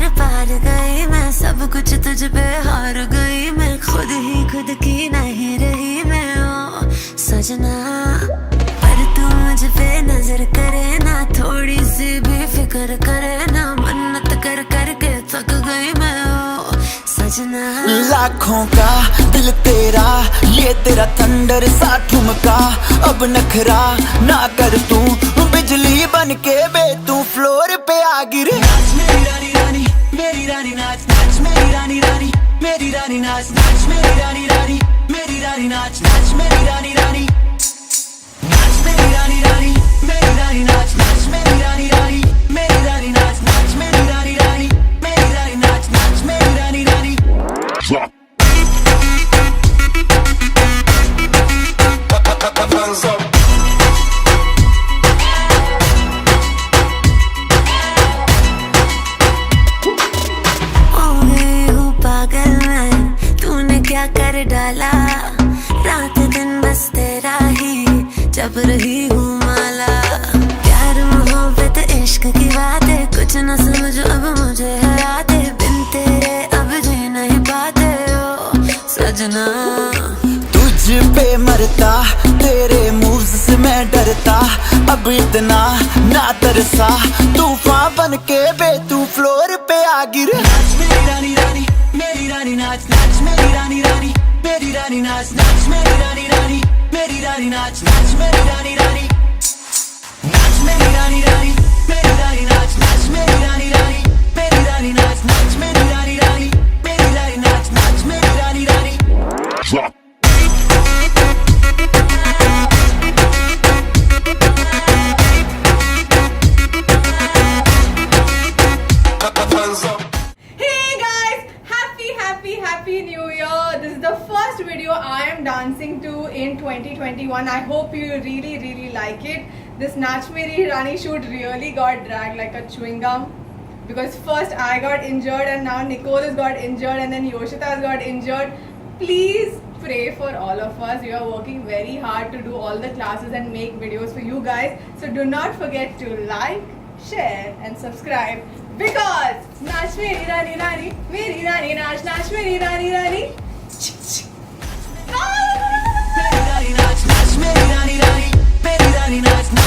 Are पार गई मैं, सब कुछ तुझ पे हार गई मैं, खुद ही खुद की नहीं रही मैं ओ सजना। पर तू मुझ पे नजर करे ना, थोड़ी सी भी फिक्र करे ना, मन्नत कर करके थक गई मैं ओ सजना। लाखों का दिल तेरा, ये तेरा थंडर सा ठुमका, अब नखरा ना कर तू, बिजली बन के बे तू फ्लोर पे आ गिरे। नाच मेरी रानी रानी, मेरी रानी नाच नाच मेरी रानी रानी, मेरी रानी नाच नाच मेरी रानी रानी, मेरी रानी नाच नाच मेरी रानी रानी, नाच मेरी रानी रानी, मेरी रानी नाच नाच मेरी रानी रानी, मेरी रानी नाच नाच मेरी रानी रानी, मेरी रानी नाच नाच मेरी रानी रानी। क्या कर डाला, रात दिन बस तेरा ही जब रही हूँ माला। प्यार मोहब्बत इश्क की बातें कुछ न समझ अब मुझे है आते, बिन तेरे अब जी नहीं पाते ओ सजना। तुझ पे मरता, तेरे मूव्स से मैं डरता, अब इतना ना तरसा, तूफान बन के बे तू फ्लोर पे आ गिरे। नाच मेरी रानी रानी, मेरी रानी नाच नाच मेरी रानी रानी, मेरी रानी नाच नाच मेरी रानी रानी, मेरी रानी नाच नाच मेरी रानी रानी, नाच मेरी रानी रानी, मेरी रानी नाच नाच मेरी रानी रानी, मेरी रानी नाच नाच मेरी रानी रानी, मेरी रानी नाच नाच मेरी रानी रानी। Happy New Year! This is the first video I am dancing to in 2021. I hope you really like it. This Nach Meri Rani shoot really got dragged like a chewing gum, because first I got injured and now Nicole has got injured and then Yoshita has got injured. Please pray for all of us. We are working very hard to do all the classes and make videos for you guys. So do not forget to like, share and subscribe, because Nach Meri Rani Rani, Meri Rani Nach Nach Meri Rani Rani. मेरी रानी नाच नाच मेरी रानी रानी, मेरी रानी नाच।